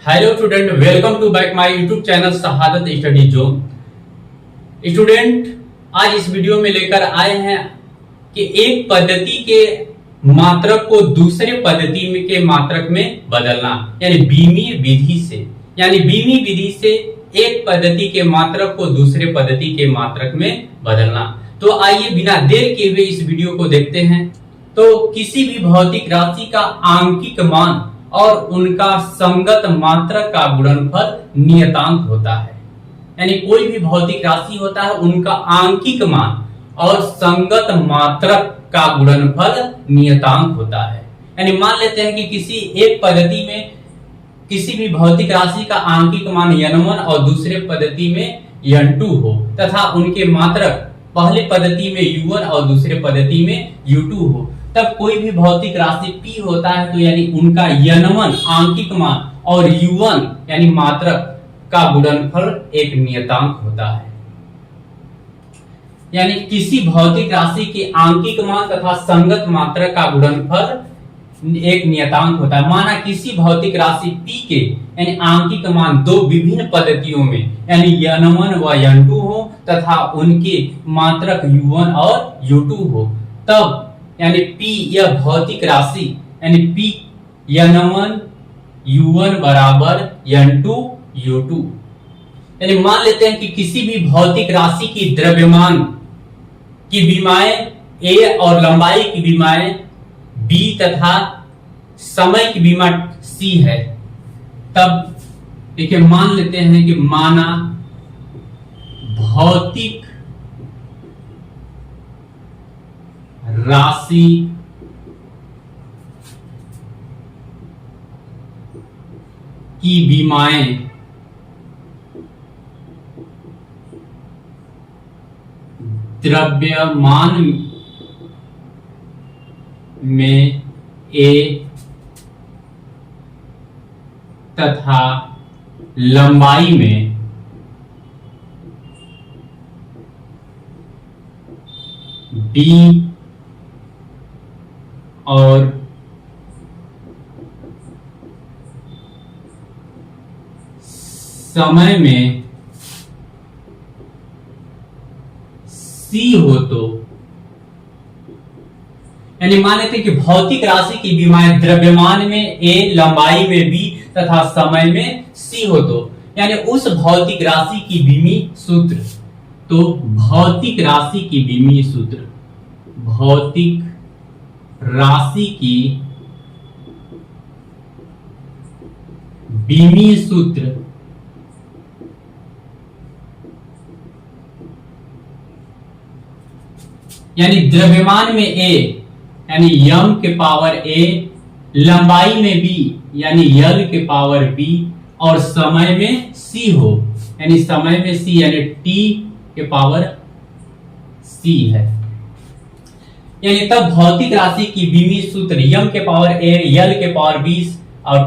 Hello student, welcome to back my YouTube channel Shahadat study zone. Student, आज इस video में लेकर आए हैं कि एक पद्धति के मात्रक को दूसरे पद्धति में के मात्रक में बदलना, यानी बीमीय विधि से। यानी बीमीय विधि से एक पद्धति के मात्रक को दूसरे पद्धति के मात्रक में बदलना। तो आइए बिना देर किए हुए इस वीडियो को देखते हैं। तो किसी भी भौतिक राशि का आंकिक मान और उनका संगत मात्रक का गुणनफल नियतांक होता है। यानी कोई भी भौतिक राशि होता है, उनका आंकिक मान और संगत मात्रक का गुणनफल नियतांक होता है। यानी मान लेते हैं कि किसी एक पद्धति में किसी भी भौतिक राशि का आंकिक मान n1 और दूसरे पद्धति में n2 हो तथा उनके मात्रक पहले पद्धति में u1 और दूसरे पद्धति में u2 हो, तब कोई भी भौतिक राशि p होता है तो यानी उनका n1 आंकिक मान और u1 यानी मात्रक का गुणनफल एक नियतांक होता है। यानी किसी भौतिक राशि के आंकिक मान तथा संगत मात्रक का गुणनफल एक नियतांक होता है। माना किसी भौतिक राशि p के यानी आंकिक मान दो विभिन्न पद्धतियों में यानी n1 व n2 हो तथा उनके मात्रक u1 और u2 हो, तब यानी p यह भौतिक राशि यानी p n1 u1 बराबर n2 u2। यानी मान लेते हैं कि किसी भी भौतिक राशि की द्रव्यमान की विमाएं a और लंबाई की विमाएं b तथा समय की विमा c है। तब देखिए मान लेते हैं कि माना भौतिक राशि की विमाएं द्रव्यमान में a तथा लंबाई में b और समय में c हो, तो यानी मान लेते हैं कि भौतिक राशि की विमाएं द्रव्यमान में a, लंबाई में b तथा समय में c हो, तो यानी उस भौतिक राशि की विमीय सूत्र। तो भौतिक राशि की विमीय सूत्र, भौतिक राशि की विमीय सूत्र यानी द्रव्यमान में a यानी m के पावर a, लंबाई में b यानी l के पावर b और समय में c हो, यानी समय में c यानी t के पावर c है। यानी तब भौतिक राशि की विमीय सूत्र m के पावर a, l के पावर b और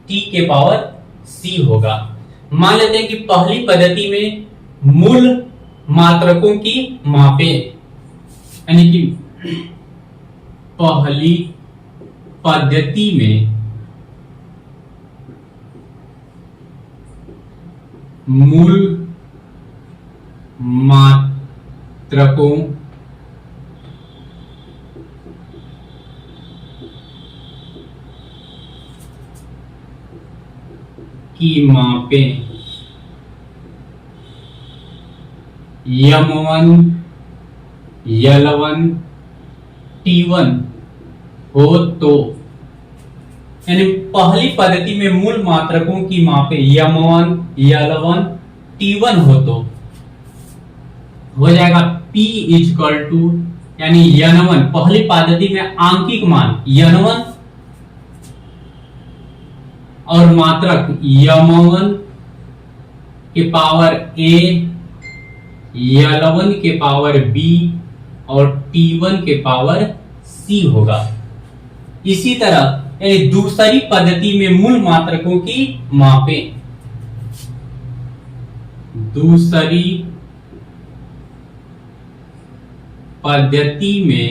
t के पावर c होगा। मान लेते हैं कि पहली पद्धति में मूल मात्रकों की मापें, यानी कि पहली पद्धति में मूल मात्रकों की मापें m1 l1 t1 हो, तो यानी पहली पद्धति में मूल मात्रकों की मापें m1 l1 t1 हो, तो हो जाएगा p इक्वल टू यानी n1 पहली पद्धति में आंकिक मान n1 और मात्रक m1 के पावर a, l1 के पावर b और t1 के पावर c होगा। इसी तरह दूसरी पद्धति में मूल मात्रकों की मापें, दूसरी पद्धति में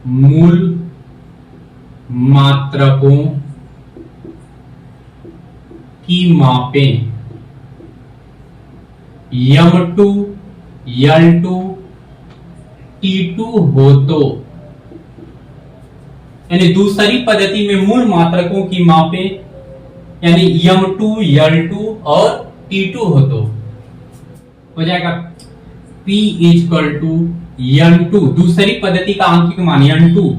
मूल मात्रकों की मापें m2 l2 t2 हो तो, यानी दूसरी पद्धति में मूल मात्रकों की मापें यानी m2 l2 और t2 हो जाएगा P = n2, दूसरी पद्धति का आंकिक मान n2,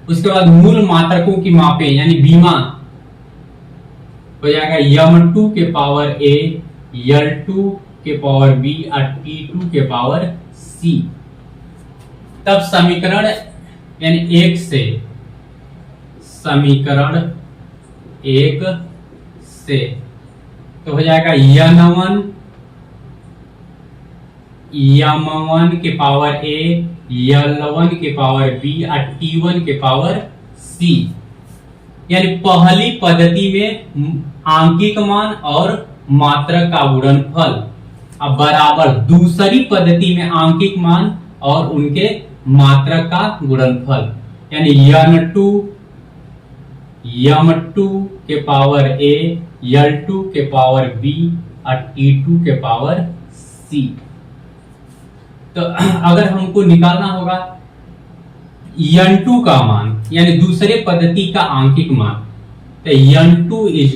उसके बाद मूल मात्रकों की मापें यानी बीमा हो जाएगा m2 के पावर a l2 के पावर b और t2 के पावर c। तब समीकरण यानी एक से, समीकरण एक से तो हो जाएगा m1 के पावर a l1 के पावर b और t1 के पावर c, यानी पहली पद्धति में आंकिक मान और मात्रक का गुणनफल अब बराबर दूसरी पद्धति में आंकिक मान और उनके मात्रक का गुणनफल, यानी m2 के पावर a l2 के पावर b और t2 के पावर c। तो अगर हमको निकालना होगा n2 का मान यानी दूसरे पद्धति का आंकिक मान, तो n2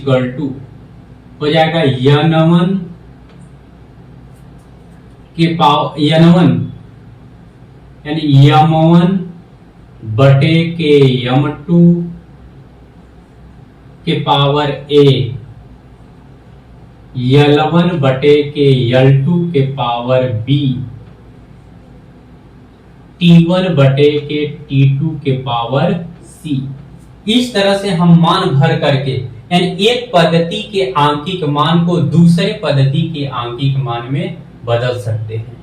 = हो जाएगा n1 के पावर n1 यानी m1 बटे के m2 के पावर a l1 बटे के l2 के पावर b t1 बटे के t2 के पावर c। इस तरह से हम मान भर करके यानी एक पद्धति के आंकिक मान को दूसरे पद्धति के आंकिक मान में बदल सकते हैं।